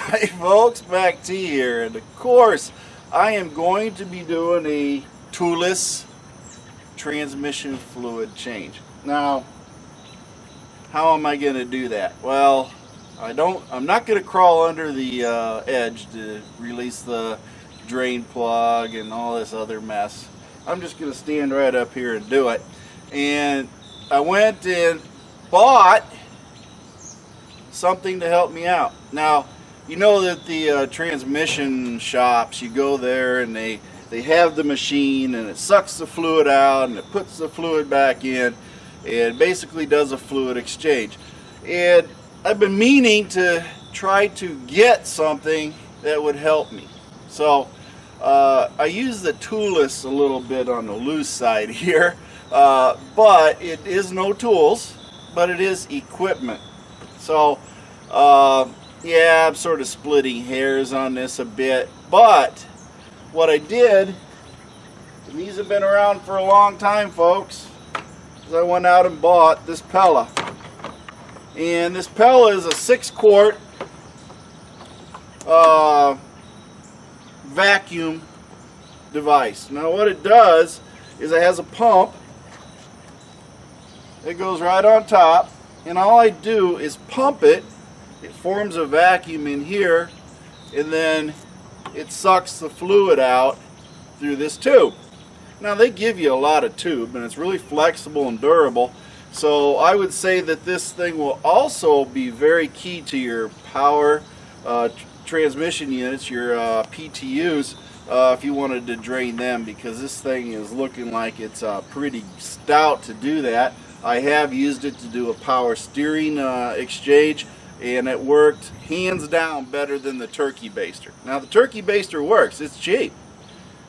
Hi folks, MACT here, and of course I am going to be doing a toolless transmission fluid change. Now, how am I going to do that? Well, I'm not going to crawl under the edge to release the drain plug and all this other mess. I'm just going to stand right up here and do it. And I went and bought something to help me out. Now, you know that the transmission shops, you go there and they have the machine and it sucks the fluid out and it puts the fluid back in and basically does a fluid exchange. And I've been meaning to try to get something that would help me. So I use the toolless a little bit on the loose side here, but it is no tools, but it is equipment. So yeah, I'm sort of splitting hairs on this a bit, but what I did, and these have been around for a long time, folks, is I went out and bought this PELA. And this PELA is a 6-quart vacuum device. Now what it does is it has a pump that goes right on top, and all I do is pump it. It forms a vacuum in here, and then it sucks the fluid out through this tube. Now they give you a lot of tube, and it's really flexible and durable. So I would say that this thing will also be very key to your power transmission units, your PTUs, if you wanted to drain them, because this thing is looking like it's pretty stout to do that. I have used it to do a power steering exchange, and it worked hands down better than the turkey baster. Now the turkey baster works, it's cheap.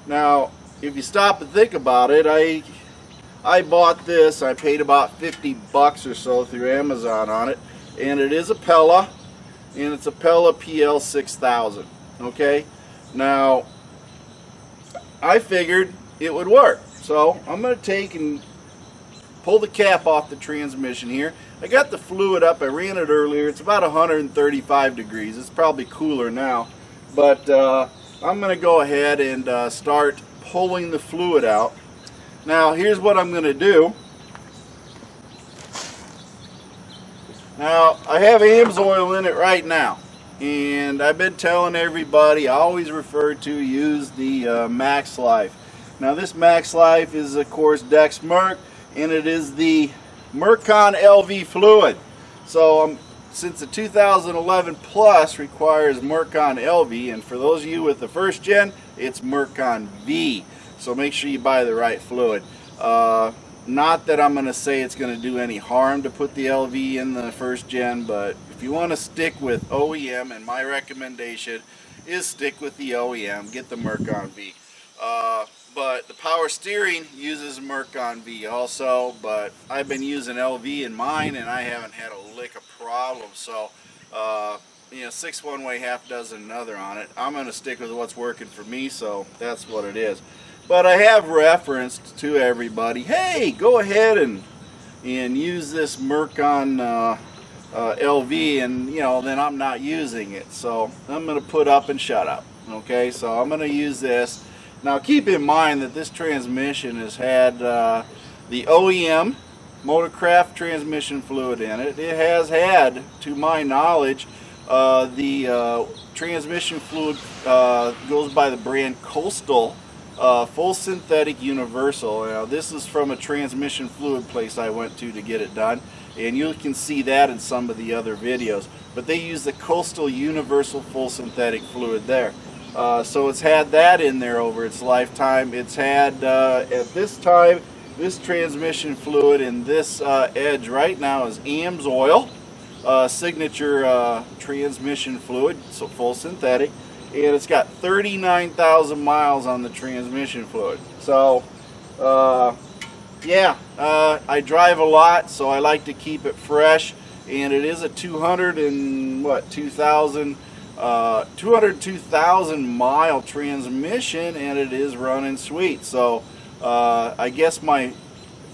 Now if you stop and think about it, I bought this, I paid about 50 bucks or so through Amazon on it, and it is a PELA, and it's a PELA PL-6000. Okay, now I figured it would work, so I'm going to take and pull the cap off the transmission here. I got the fluid up, I ran it earlier, it's about 135 degrees, it's probably cooler now, but I'm going to go ahead and start pulling the fluid out. Now here's what I'm going to do. Now I have Amsoil in it right now, and I've been telling everybody, I always refer to use the Max Life. Now this Max Life is of course Dex Merc, and it is the Mercon LV fluid. So since the 2011 Plus requires Mercon LV, and for those of you with the first gen, it's Mercon V. So make sure you buy the right fluid. Not that I'm going to say it's going to do any harm to put the LV in the first gen, but if you want to stick with OEM, and my recommendation is stick with the OEM, get the Mercon V. But the power steering uses Mercon V also, but I've been using LV in mine and I haven't had a lick of problem. So you know, 6 one way, half dozen another on it. I'm going to stick with what's working for me, so that's what it is. But I have referenced to everybody, hey, go ahead and use this Mercon LV, and you know, then I'm not using it. So I'm going to put up and shut up. Okay, so I'm going to use this. Now keep in mind that this transmission has had the OEM Motorcraft transmission fluid in it. It has had, to my knowledge, the transmission fluid goes by the brand Coastal full synthetic universal. Now this is from a transmission fluid place I went to get it done, and you can see that in some of the other videos, but they use the Coastal universal full synthetic fluid there. So it's had that in there over its lifetime. It's had at this time, this transmission fluid in this edge right now is Amsoil signature transmission fluid, so full synthetic, and it's got 39,000 miles on the transmission fluid. So yeah, I drive a lot, so I like to keep it fresh, and it is a 202,000 mile transmission, and it is running sweet. So I guess my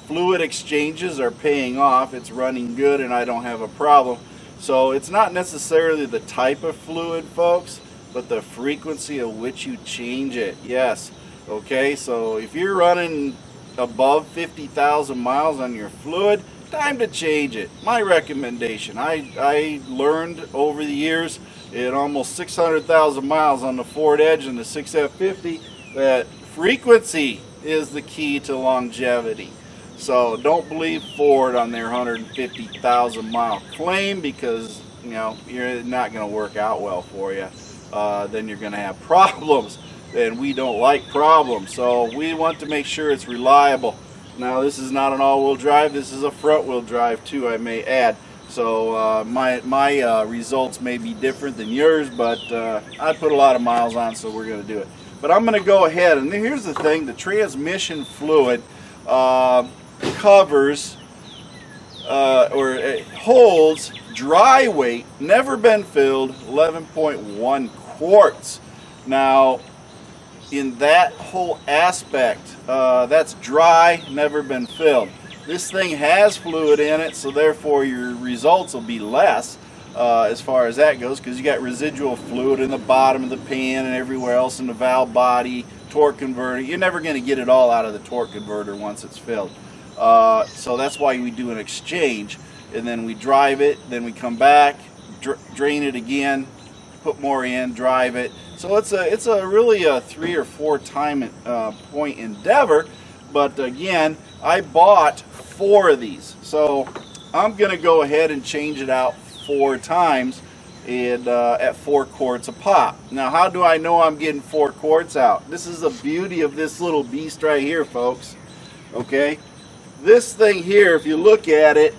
fluid exchanges are paying off. It's running good and I don't have a problem. So it's not necessarily the type of fluid, folks, but the frequency at which you change it. Yes. Okay, so if you're running above 50,000 miles on your fluid, time to change it. My recommendation, I learned over the years at almost 600,000 miles on the Ford Edge and the 6F50 that frequency is the key to longevity. So don't believe Ford on their 150,000 mile claim, because you know you're not going to work out well for you. Then you're going to have problems, and we don't like problems. So we want to make sure it's reliable. Now this is not an all-wheel drive, this is a front-wheel drive too, I may add. So my results may be different than yours, but I put a lot of miles on, so we're going to do it. But I'm going to go ahead, and here's the thing, the transmission fluid covers or it holds dry weight, never been filled, 11.1 quarts. Now in that whole aspect, that's dry, never been filled. This thing has fluid in it, so therefore your results will be less as far as that goes, because you got residual fluid in the bottom of the pan and everywhere else in the valve body, torque converter. You're never going to get it all out of the torque converter once it's filled. So that's why we do an exchange, and then we drive it, then we come back, drain it again, put more in, drive it. So it's a really a 3 or 4 time point endeavor. But again, I bought 4 of these, so I'm going to go ahead and change it out 4 times and at 4 quarts a pop. Now how do I know I'm getting 4 quarts out? This is the beauty of this little beast right here, folks. Okay, this thing here, if you look at it,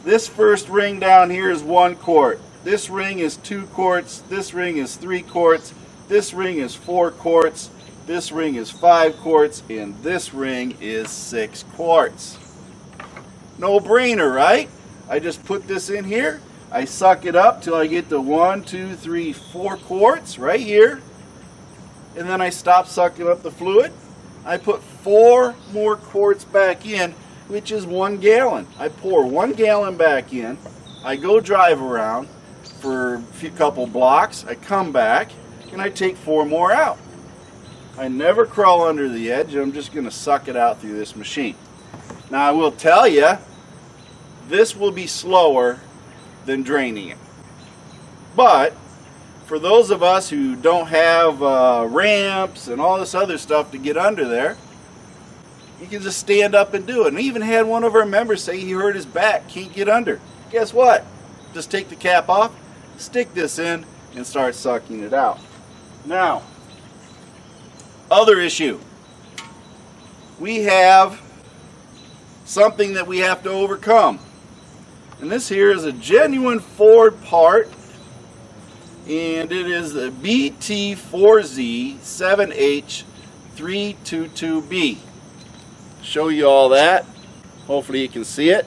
this first ring down here is 1 quart. This ring is 2 quarts, this ring is 3 quarts, this ring is 4 quarts, this ring is 5 quarts, and this ring is 6 quarts. No brainer, right? I just put this in here, I suck it up till I get to 1, 2, 3, 4 quarts right here, and then I stop sucking up the fluid. I put 4 more quarts back in, which is 1 gallon. I pour 1 gallon back in, I go drive around for a couple blocks, I come back, and I take 4 more out. I never crawl under the edge, I'm just going to suck it out through this machine. Now I will tell you, this will be slower than draining it. But for those of us who don't have ramps and all this other stuff to get under there, you can just stand up and do it. And I even had one of our members say he hurt his back, can't get under. Guess what? Just take the cap off, stick this in, and start sucking it out. Now, other issue. We have something that we have to overcome. And this here is a genuine Ford part, and it is the BT4Z7H322B. Show you all that. Hopefully you can see it.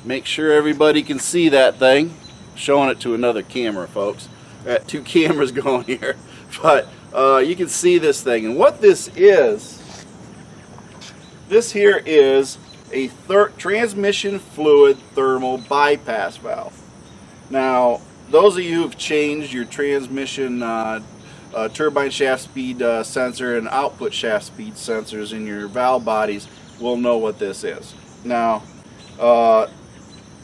Make sure everybody can see that thing. Showing it to another camera, folks. Got 2 cameras going here, but you can see this thing. And what this here is a transmission fluid thermal bypass valve. Now, those of you who've changed your transmission turbine shaft speed sensor and output shaft speed sensors in your valve bodies will know what this is. Now,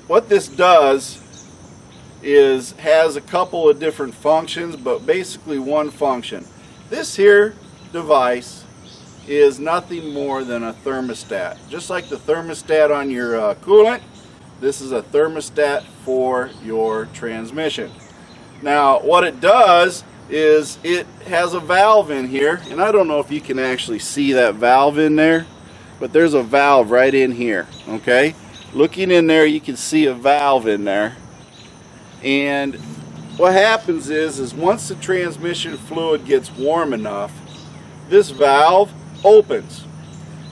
what this does is has a couple of different functions, but basically one function. This here device is nothing more than a thermostat. Just like the thermostat on your coolant, this is a thermostat for your transmission. Now what it does is it has a valve in here, and I don't know if you can actually see that valve in there, but there's a valve right in here. Okay, looking in there you can see a valve in there, and what happens is once the transmission fluid gets warm enough, this valve opens.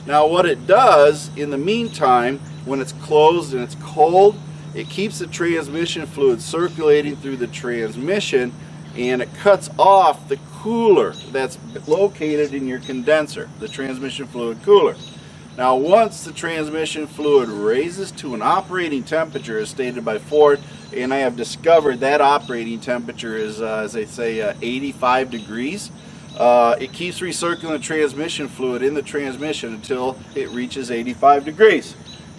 Now what it does in the meantime, when it's closed and it's cold, it keeps the transmission fluid circulating through the transmission, and it cuts off the cooler that's located in your condenser, the transmission fluid cooler. Now once the transmission fluid raises to an operating temperature as stated by Ford, and I have discovered that operating temperature is, as they say, 85 degrees, it keeps recirculating the transmission fluid in the transmission until it reaches 85 degrees.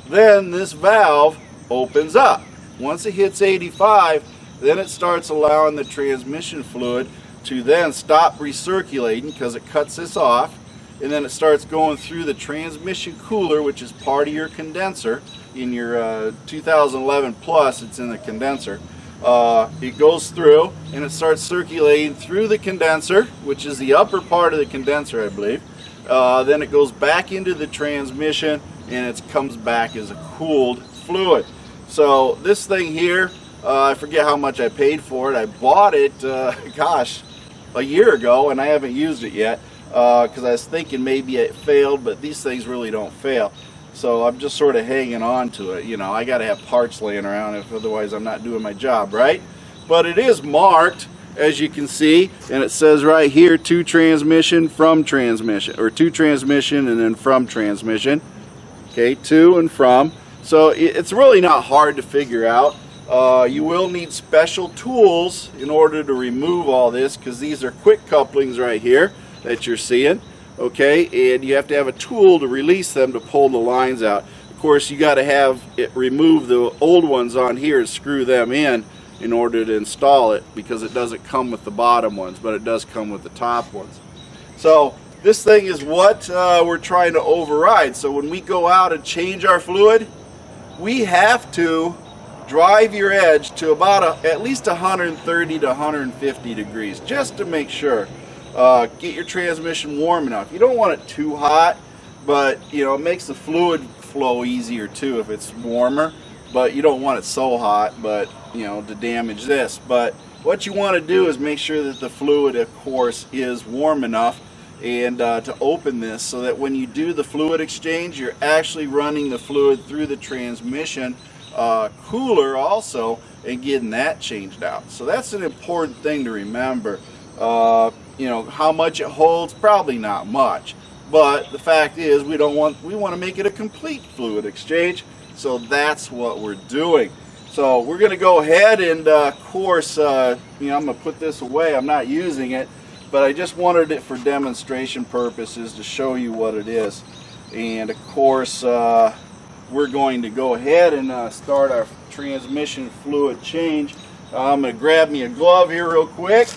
Then this valve opens up. Once it hits 85, then it starts allowing the transmission fluid to then stop recirculating because it cuts this off, and then it starts going through the transmission cooler, which is part of your condenser. In your 2011 Plus, it's in the condenser. It goes through and it starts circulating through the condenser, which is the upper part of the condenser, I believe. Then it goes back into the transmission and it comes back as a cooled fluid. So this thing here, I forget how much I paid for it. I bought it, gosh, a year ago, and I haven't used it yet because I was thinking maybe it failed, but these things really don't fail. So I'm just sort of hanging on to it. You know, I got to have parts laying around, if otherwise I'm not doing my job, right? But it is marked, as you can see, and it says right here, to transmission, from transmission, or to transmission and then from transmission. Okay, to and from. So it's really not hard to figure out. You will need special tools in order to remove all this, because these are quick couplings right here that you're seeing. Okay, and you have to have a tool to release them to pull the lines out. Of course, you got to have it remove the old ones on here and screw them in order to install it, because it doesn't come with the bottom ones, but it does come with the top ones. So this thing is what we're trying to override. So when we go out and change our fluid, we have to drive your edge to about at least 130 to 150 degrees, just to make sure. Get your transmission warm enough. You don't want it too hot, but you know, it makes the fluid flow easier too if it's warmer, but you don't want it so hot, but you know, to damage this. But what you want to do is make sure that the fluid, of course, is warm enough, and to open this so that when you do the fluid exchange, you're actually running the fluid through the transmission cooler also and getting that changed out. So that's an important thing to remember. You know, how much it holds, probably not much, but the fact is we want to make it a complete fluid exchange, so that's what we're doing. So we're going to go ahead and of course, you know, I'm going to put this away. I'm not using it, but I just wanted it for demonstration purposes to show you what it is. And of course, we're going to go ahead and start our transmission fluid change. I'm going to grab me a glove here real quick.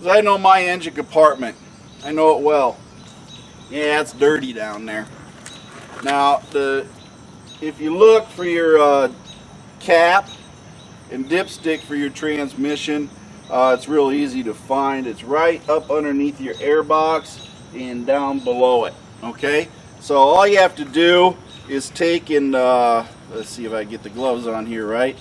I know my engine compartment. I know it well. Yeah, it's dirty down there. Now, if you look for your cap and dipstick for your transmission, it's real easy to find. It's right up underneath your air box and down below it. Okay? So all you have to do is take and, let's see if I get the gloves on here right.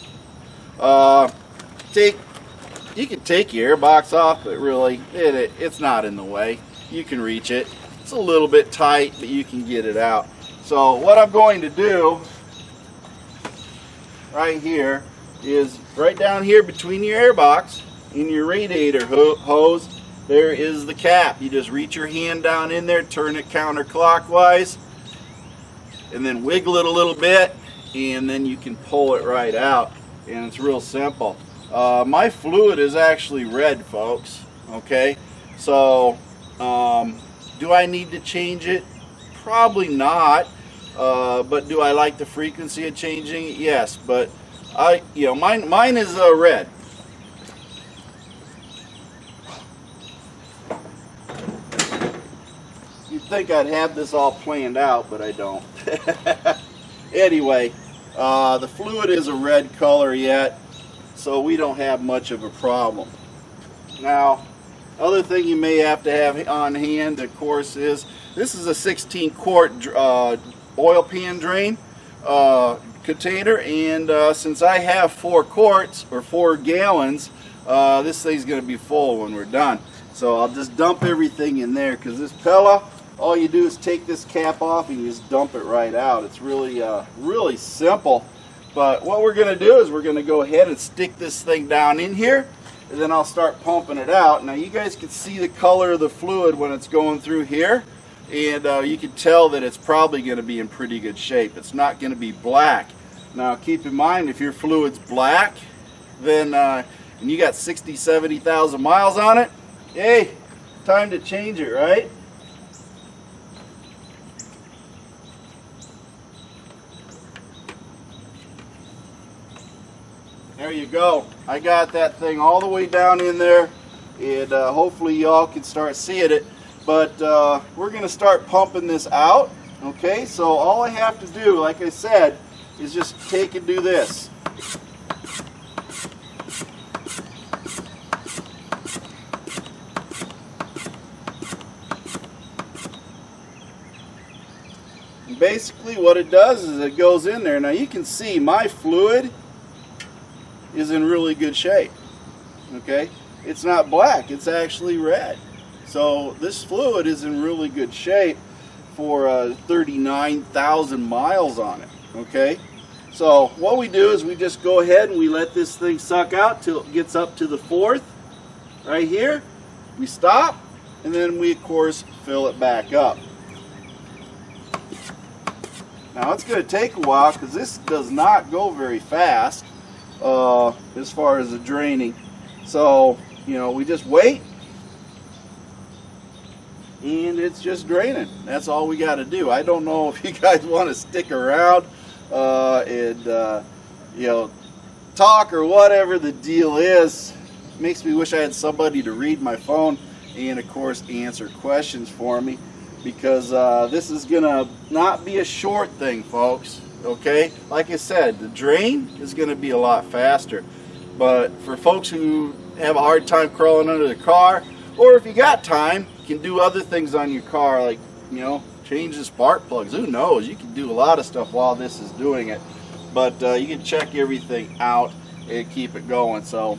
You can take your air box off, but really, it's not in the way. You can reach it. It's a little bit tight, but you can get it out. So what I'm going to do right here is right down here between your air box and your radiator hose, there is the cap. You just reach your hand down in there, turn it counterclockwise, and then wiggle it a little bit, and then you can pull it right out. And it's real simple. My fluid is actually red, folks. Okay, so do I need to change it? Probably not. But do I like the frequency of changing it? Yes, but mine is red. You'd think I'd have this all planned out, but I don't. Anyway, the fluid is a red color yet, so we don't have much of a problem. Now, other thing you may have to have on hand, of course, is this is a 16 quart oil pan drain container, and since I have 4 quarts or 4 gallons, this thing's going to be full when we're done. So I'll just dump everything in there, because this PELA, all you do is take this cap off and you just dump it right out. It's really really simple. But what we're going to do is we're going to go ahead and stick this thing down in here, and then I'll start pumping it out. Now you guys can see the color of the fluid when it's going through here, and you can tell that it's probably going to be in pretty good shape. It's not going to be black. Now keep in mind, if your fluid's black, then and you got 60, 70,000 miles on it, hey, time to change it, right? There you go. I got that thing all the way down in there, and hopefully y'all can start seeing it. But we're going to start pumping this out. Okay, so all I have to do, like I said, is just take and do this. And basically what it does is it goes in there. Now you can see my fluid is in really good shape. Okay, it's not black, it's actually red. So this fluid is in really good shape for 39,000 miles on it. Okay, so what we do is we just go ahead and we let this thing suck out till it gets up to the 4th right here. We stop, and then we of course fill it back up. Now it's going to take a while because this does not go very fast as far as the draining. So, you know, we just wait and it's just draining. That's all we got to do. I don't know if you guys want to stick around and you know, talk or whatever the deal is. Makes me wish I had somebody to read my phone and of course answer questions for me, because this is gonna not be a short thing, folks. Okay, like I said, the drain is going to be a lot faster, but for folks who have a hard time crawling under the car, or if you got time, you can do other things on your car, like, you know, change the spark plugs. Who knows, you can do a lot of stuff while this is doing it. But you can check everything out and keep it going. So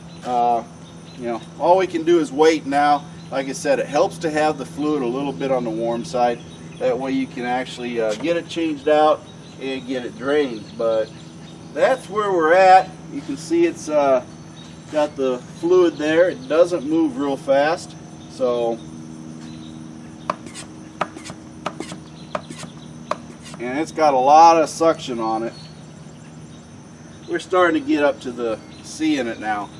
you know, all we can do is wait now. Like I said, it helps to have the fluid a little bit on the warm side. That way you can actually get it changed out and get it drained. But that's where we're at. You can see it's got the fluid there. It doesn't move real fast, so, and it's got a lot of suction on it. We're starting to get up to the C in it now,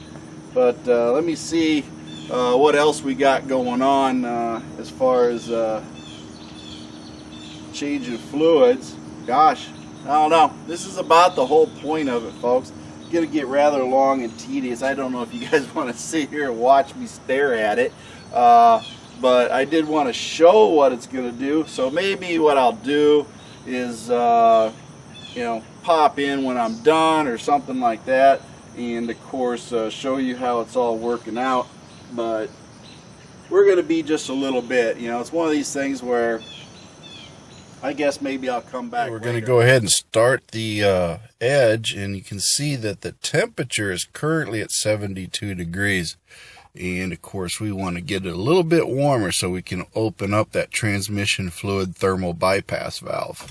but let me see what else we got going on as far as changing fluids. Gosh, I don't know. This is about the whole point of it, folks. It's going to get rather long and tedious. I don't know if you guys want to sit here and watch me stare at it, but I did want to show what it's going to do. So maybe what I'll do is, you know, pop in when I'm done or something like that, and of course show you how it's all working out. But we're going to be just a little bit, you know, it's one of these things where I guess maybe I'll come back. We're going to go ahead and start the edge, and you can see that the temperature is currently at 72 degrees. And of course we want to get it a little bit warmer so we can open up that transmission fluid thermal bypass valve.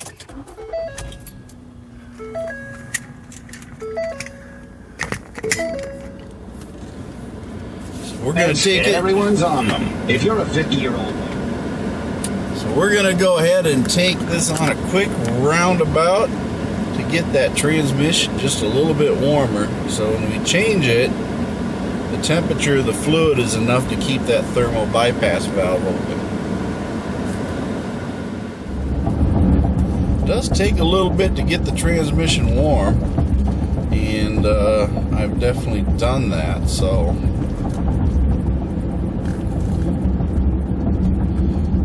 So we're going to take it. Everyone's on them. If you're a 50-year-old. So we're going to go ahead and take this on a quick roundabout to get that transmission just a little bit warmer. So when we change it, the temperature of the fluid is enough to keep that thermal bypass valve open. It does take a little bit to get the transmission warm, and I've definitely done that. So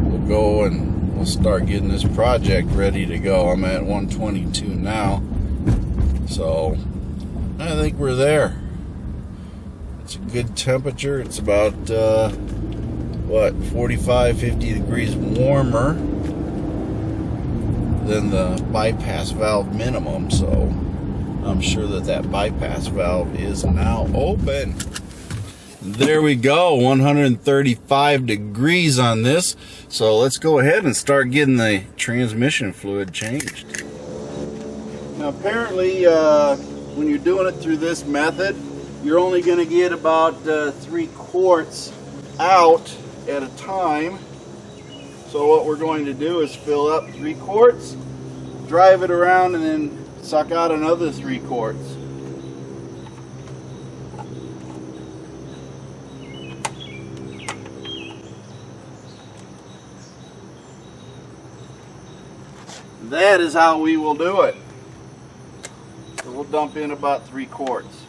we'll go and we'll start getting this project ready to go. I'm at 122 now, so I think we're there. It's a good temperature. It's about what, 45, 50 degrees warmer than the bypass valve minimum, so I'm sure that that bypass valve is now open. There we go, 135 degrees on this. So let's go ahead and start getting the transmission fluid changed. Now apparently when you're doing it through this method, you're only going to get about 3 quarts out at a time. So what we're going to do is fill up 3 quarts, drive it around, and then suck out another 3 quarts. That is how we will do it. So we'll dump in about 3 quarts.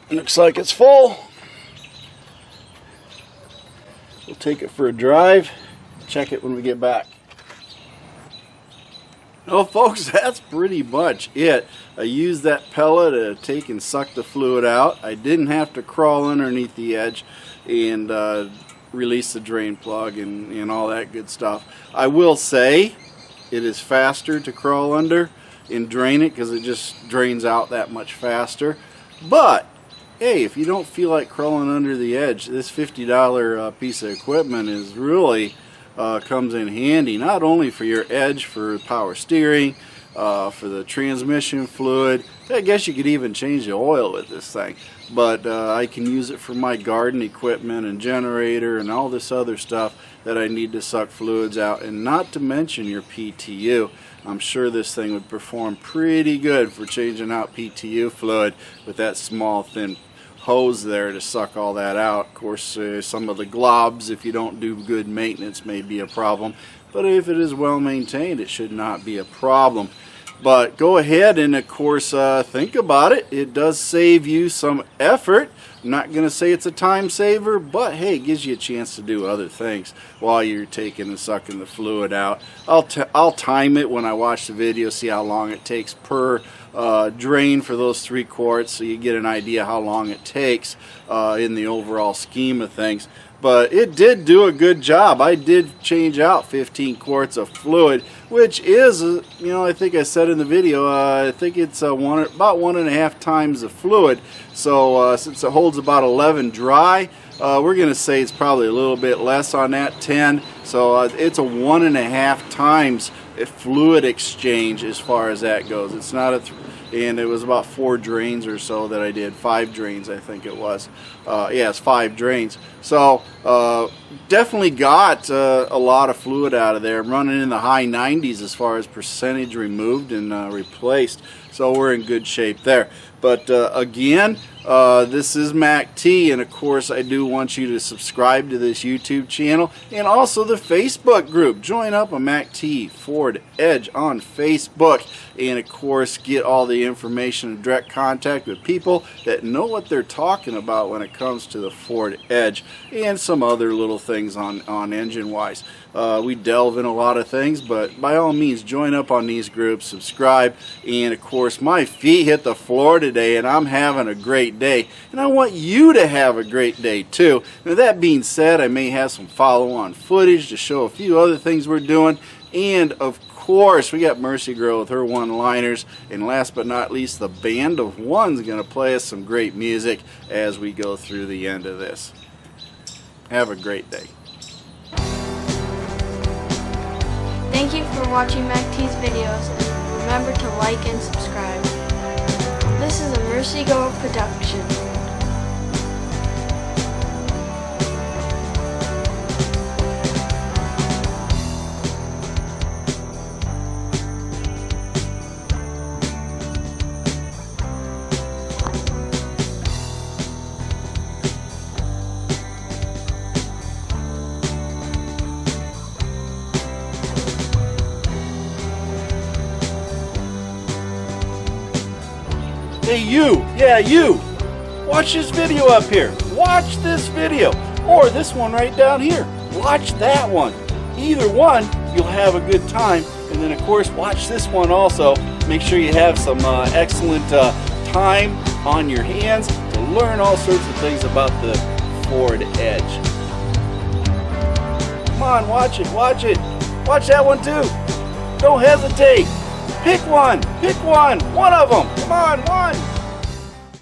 Looks like it's full. We'll take it for a drive, check it when we get back. Well, folks, that's pretty much it. I used that PELA to take and suck the fluid out. I didn't have to crawl underneath the edge and release the drain plug and all that good stuff. I will say it is faster to crawl under and drain it because it just drains out that much faster. But hey, if you don't feel like crawling under the edge, this $50 piece of equipment is really comes in handy, not only for your edge, for power steering, for the transmission fluid. I guess you could even change the oil with this thing, but I can use it for my garden equipment and generator and all this other stuff that I need to suck fluids out, and not to mention your PTU. I'm sure this thing would perform pretty good for changing out PTU fluid with that small thin hose there to suck all that out. Of course, some of the globs, if you don't do good maintenance, may be a problem, but if it is well maintained, it should not be a problem. But go ahead and, of course, think about it. It does save you some effort. I'm not going to say it's a time saver, but hey, it gives you a chance to do other things while you're taking and sucking the fluid out. I'll time it when I watch the video, see how long it takes per drain for those 3 quarts, so you get an idea how long it takes in the overall scheme of things. But it did do a good job. I did change out 15 quarts of fluid, which is, you know, I think I said in the video, I think it's about 1.5 times the fluid. So since it holds about 11 dry, we're going to say it's probably a little bit less on that, 10. So it's a 1.5 times fluid exchange as far as that goes. It's not a and it was about 4 drains or so that I did. 5 drains, I think it was. Yeah, it's 5 drains. So definitely got a lot of fluid out of there. I'm running in the high 90s as far as percentage removed and replaced. So we're in good shape there. But again, this is MACT, and of course I do want you to subscribe to this YouTube channel and also the Facebook group. Join up on MACT Ford Edge on Facebook, and of course get all the quality information and direct contact with people that know what they're talking about when it comes to the Ford Edge and some other little things on engine wise. We delve in a lot of things, but by all means join up on these groups, subscribe, and of course my feet hit the floor today and I'm having a great day, and I want you to have a great day too. Now, that being said, I may have some follow-on footage to show a few other things we're doing, and of course we got Mercy Girl with her one-liners, and last but not least the Band of One's going to play us some great music as we go through the end of this. Have a great day. Thank you for watching MACT's videos, and remember to like and subscribe. This is a Mercy Girl production. Hey you, yeah you, watch this video up here, watch this video, or this one right down here, watch that one. Either one, you'll have a good time, and then of course watch this one also. Make sure you have some excellent time on your hands to learn all sorts of things about the Ford Edge. Come on, watch it, watch that one too. Don't hesitate. Pick one of them. Come on, one.